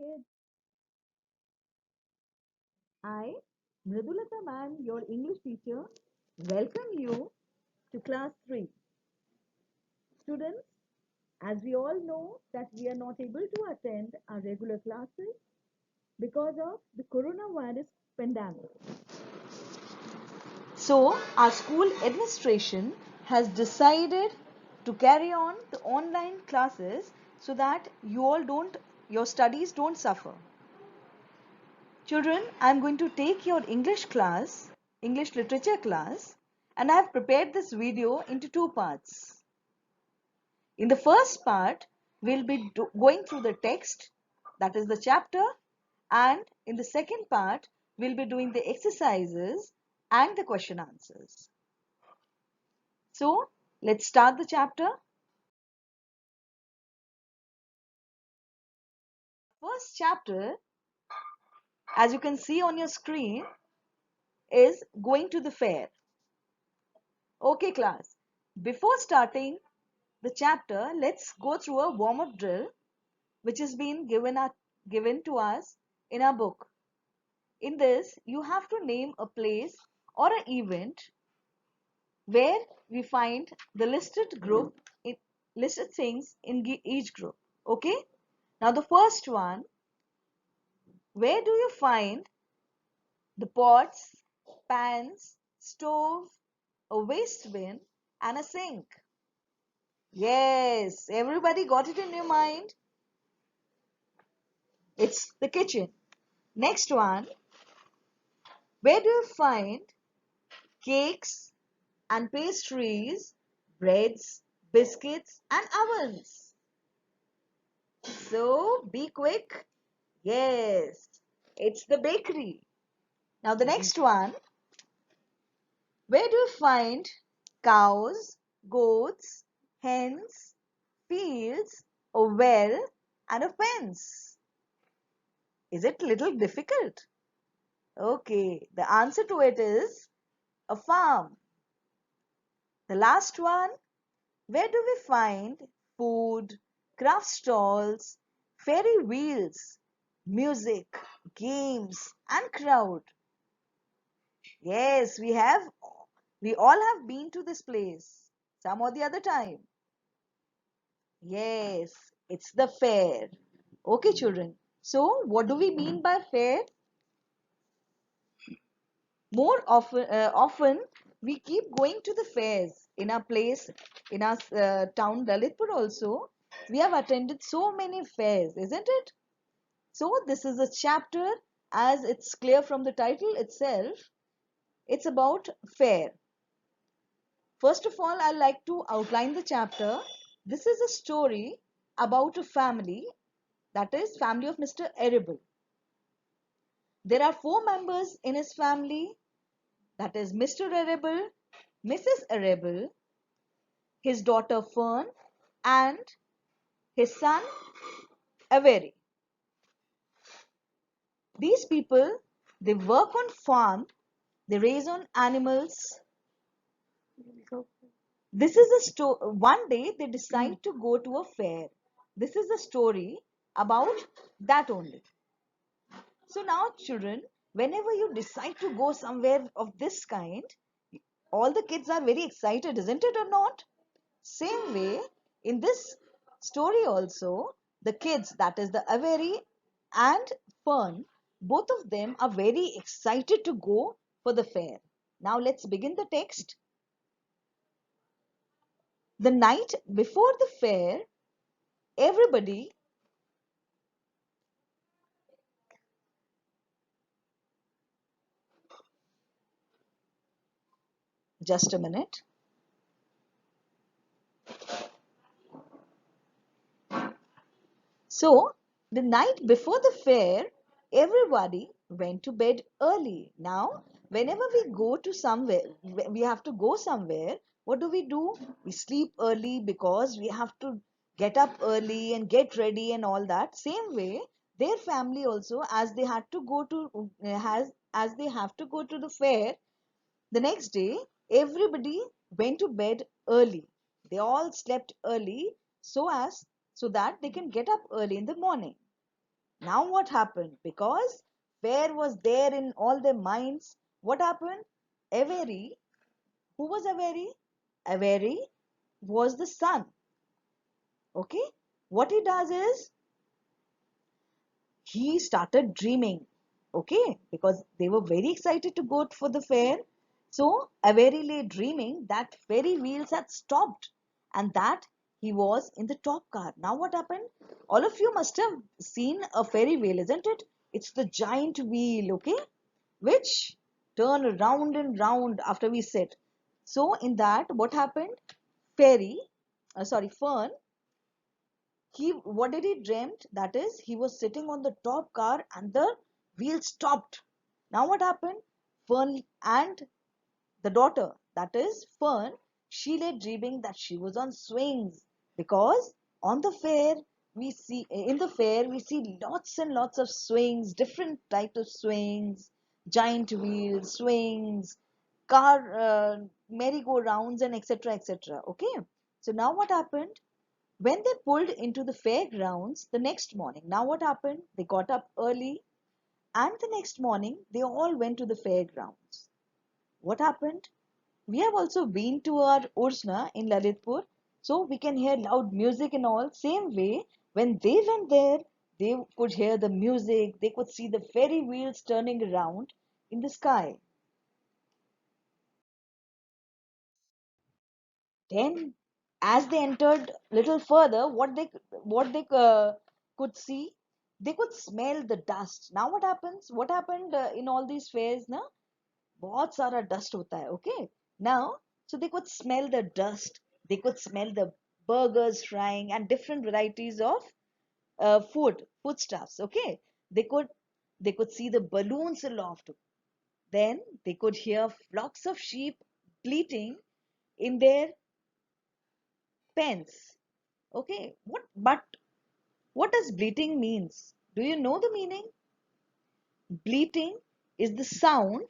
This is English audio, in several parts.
kids. I, Mridulata ma'am, your English teacher, welcome you to class 3. Students, as we all know that we are not able to attend our regular classes because of the coronavirus pandemic. So, our school administration has decided to carry on the online classes so that your studies don't suffer. Children, I am going to take your English class, English literature class, and I have prepared this video into two parts. In the first part, we'll be going through the text, that is the chapter, and in the second part, we'll be doing the exercises and the question answers. So, let's start the chapter. First chapter, as you can see on your screen, is going to the fair. Okay, class. Before starting the chapter, let's go through a warm-up drill which has been given to us in our book. In this, you have to name a place or an event where we find the listed things in each group. Okay? Now the first one, where do you find the pots, pans, stove, a waste bin, and a sink? Yes, everybody got it in your mind? It's the kitchen. Next one, where do you find cakes and pastries, breads, biscuits, and ovens? So be quick. Yes, it's the bakery. Now the next one, where do you find cows, goats, hens, fields, a well, and a fence? Is it a little difficult? Okay, the answer to it is a farm. The last one, where do we find food, craft stalls, ferry wheels, music, games, and crowd? Yes, we all have been to this place some or the other time. Yes, it's the fair. Okay, children. So, what do we mean by fair? More often we keep going to the fairs in our place, in our town Lalitpur also. We have attended so many fairs, isn't it? So this is a chapter, as it's clear from the title itself. It's about fair. First of all, I'd like to outline the chapter. This is a story about a family, that is family of Mr. Arable. There are 4 members in his family, that is Mr. Arable, Mrs. Arable, his daughter Fern, and his son Avery. These people, they work on farm, they raise on animals. This is a story. One day they decide to go to a fair. This is a story about that only. So now, children, whenever you decide to go somewhere of this kind, all the kids are very excited, isn't it or not? Same way, in this story also, the kids, that is the Avery and Fern, both of them are very excited to go for the fair. Now let's begin the text. The night before the fair, everybody, just a minute. So, the night before the fair, everybody went to bed early. Now, whenever we go to somewhere, we have to go somewhere, what do? We sleep early because we have to get up early and get ready and all that. Same way, their family also, as they had to go to, as they have to go to the fair, the next day, everybody went to bed early. They all slept early so that they can get up early in the morning. Now what happened? Because fair was there in all their minds. What happened? Avery, who was Avery? Avery was the son. Okay? What he does is he started dreaming. Okay? Because they were very excited to go for the fair. So Avery lay dreaming that fairy wheels had stopped and that he was in the top car. Now what happened? All of you must have seen a fairy wheel, isn't it? It's the giant wheel, okay? Which turn round and round after we sit. So in that, what happened? Fairy, Fern, he what did he dreamt? That is, he was sitting on the top car and the wheel stopped. Now what happened? Fern and the daughter, that is Fern, she lay dreaming that she was on swings because on the fair we see lots and lots of swings, different types of swings, giant wheels, swings, car merry-go-rounds, and etc. etc. Okay, so now what happened? When they pulled into the fairgrounds the next morning, now what happened? They got up early and the next morning they all went to the fairgrounds. What happened? We have also been to our Ursna in Lalitpur, so we can hear loud music and all. Same way, when they went there, they could hear the music, they could see the fairy wheels turning around in the sky. Then, as they entered little further, what they could see, they could smell the dust. Now, what happens? What happened in all these fairs? Na, बहुत सारा dust होता है. Okay. Now, so they could smell the dust. They could smell the burgers frying and different varieties of foodstuffs. Okay. They could they could see the balloons aloft. Then they could hear flocks of sheep bleating in their pens. Okay, what does bleating means? Do you know the meaning? Bleating is the sound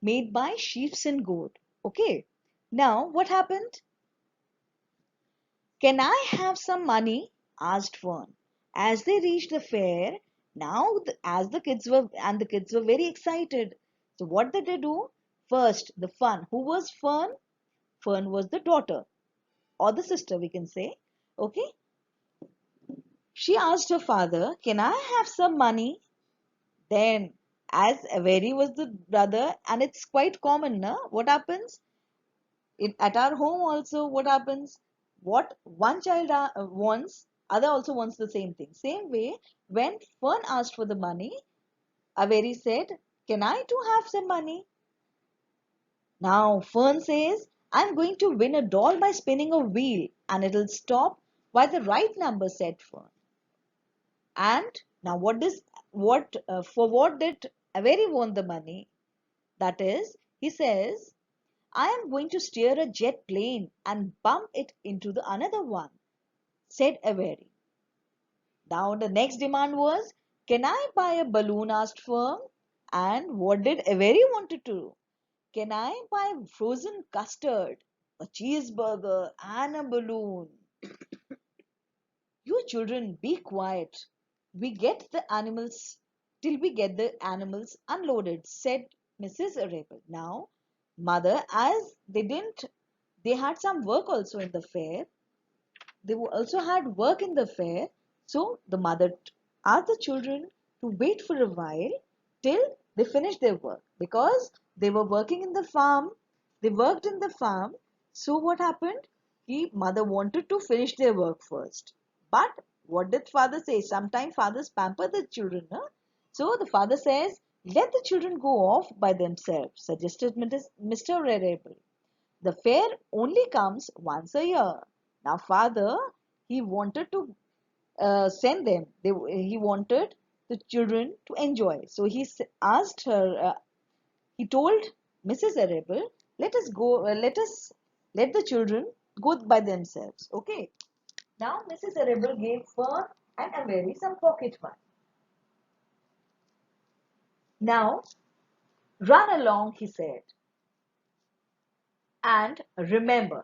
made by sheep and goat. Okay. Now what happened? Can I have some money? Asked Fern. As they reached the fair, now as the kids were very excited. So what did they do? First, the fun. Who was Fern? Fern was the daughter or the sister, we can say. Okay. She asked her father, "Can I have some money?" Then, as Avery was the brother, and it's quite common, na? What happens? At our home also, what happens? What one child wants, other also wants the same thing. Same way, when Fern asked for the money, Avery said, "Can I too have some money?" Now, Fern says, "I'm going to win a doll by spinning a wheel, and it'll stop by the right number," said Fern. And now, for what did Avery want the money? That is, he says, "I am going to steer a jet plane and bump it into the another one," said Avery. Now the next demand was, "Can I buy a balloon?" asked Fern. And what did Avery wanted to do? "Can I buy frozen custard, a cheeseburger, and a balloon?" "You children, be quiet. We get the animals till we get the animals unloaded," said Mrs. Arable. Now, mother, as they had some work also in the fair. They also had work in the fair. So the mother asked the children to wait for a while till they finished their work because they were working in the farm. They worked in the farm. So what happened? The mother wanted to finish their work first. But what did father say? Sometimes fathers pamper the children. Huh? So the father says, "Let the children go off by themselves," suggested Mr. Rarable. "The fair only comes once a year." Now, father, he wanted to send them. He wanted the children to enjoy. So he asked her. He told Mrs. Arable, "Let us go. Let the children go by themselves." Okay. Now, Mrs. Arable gave Fern and Avery some pocket money. Now, run along, he said, and remember.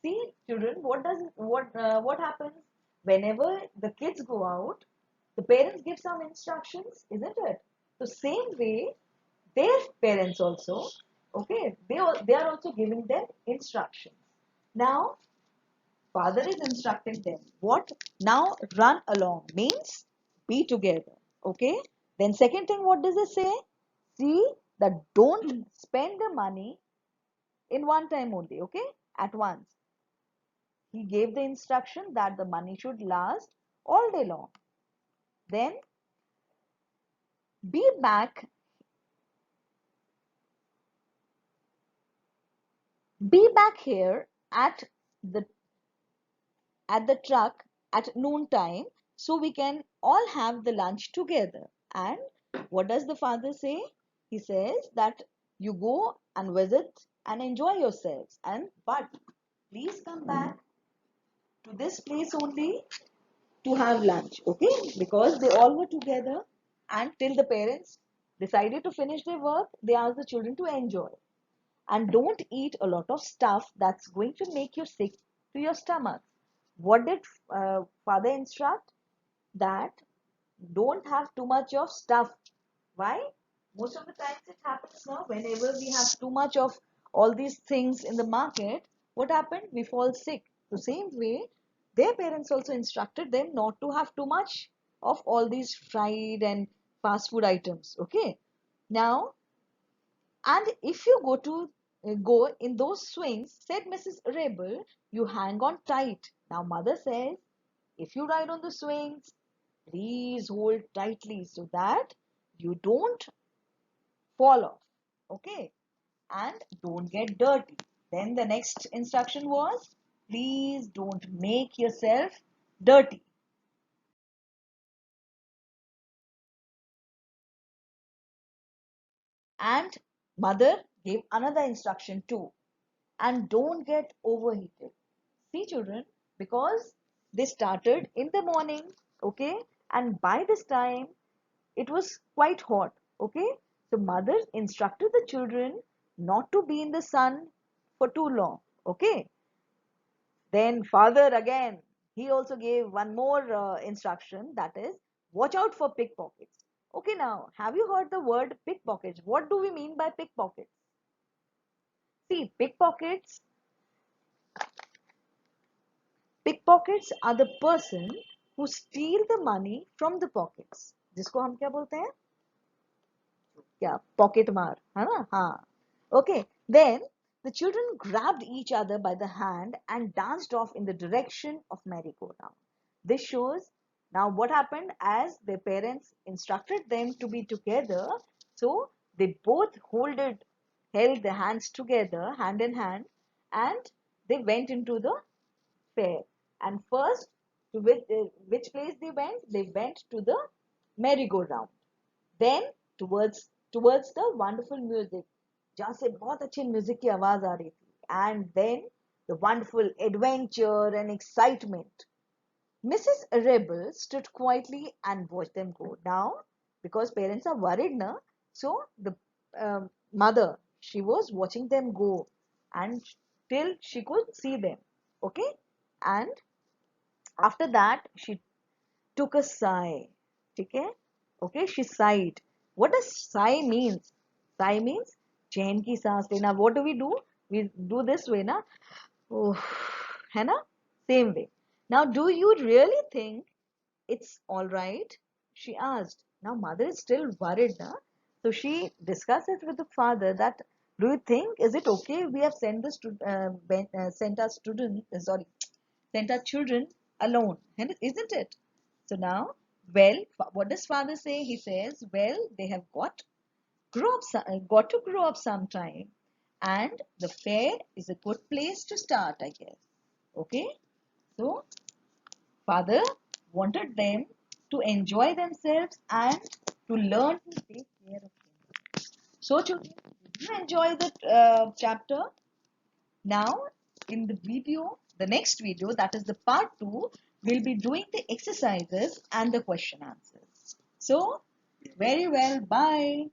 See, children, what happens whenever the kids go out? The parents give some instructions, isn't it? So same way, their parents also, okay, they are also giving them instructions. Now, father is instructing them. What? Now run along means be together. Okay. Then second thing, what does it say? See that don't spend the money in one time only. Okay, at once. He gave the instruction that the money should last all day long. Then be back, be back here the at the truck at noon time so we can all have the lunch together. And what does the father say? He says that you go and visit and enjoy yourselves, and but please come back to this place only to have lunch, okay? Because they all were together, and till the parents decided to finish their work, they asked the children to enjoy. And don't eat a lot of stuff that's going to make you sick to your stomach. What did father instruct? That don't have too much of stuff. Why? Most of the times it happens now, whenever we have too much of all these things in the market, what happened? We fall sick. The same way, their parents also instructed them not to have too much of all these fried and fast food items. Okay. Now, and if you go in those swings, said Mrs. Rabel, you hang on tight. Now, mother says, if you ride on the swings, please hold tightly so that you don't fall off. Okay, and don't get dirty. Then the next instruction was, please don't make yourself dirty. And mother gave another instruction too, and don't get overheated. See, children, because they started in the morning, okay, and by this time it was quite hot, okay. So mother instructed the children not to be in the sun for too long, okay. Then father again, he also gave one more instruction, that is, watch out for pickpockets. Okay, now have you heard the word pickpockets? What do we mean by pickpockets? See, pickpockets are the person who steal the money from the pockets, जिसको हम क्या बोलते हैं? क्या pocket मार है ना हाँ okay. Then the children grabbed each other by the hand and danced off in the direction of merry-go-round. This shows now what happened as their parents instructed them to be together, so they both held their hands together hand in hand, and they went into the fair. And first, to which place they went? They went to the merry-go-round. Then towards the wonderful music, जहाँ से बहुत अच्छी music की आवाज आ रही थी, and then the wonderful adventure and excitement. Mrs. Rebel stood quietly and watched them go. Now, because parents are worried now, so the mother, she was watching them go, and till she could see them, okay. And after that she took a sigh. Okay? Okay, she sighed. What does sigh means? Sigh means चैन की सांस लेना. What do? We do this way, na? Oh, है ना? Same way. Now, do you really think it's all right? She asked. Now, mother is still worried, na? So she discussed it with the father that, do you think, is it okay we have sent our sent our children alone, isn't it? So now, well, what does father say? He says, well, they have got to grow up sometime, and the fair is a good place to start, I guess. Okay, so father wanted them to enjoy themselves and to learn to take care of them. So, children, did you enjoy the chapter? Now, in the next video, that is the part 2, we'll be doing the exercises and the question answers. So, very well, bye.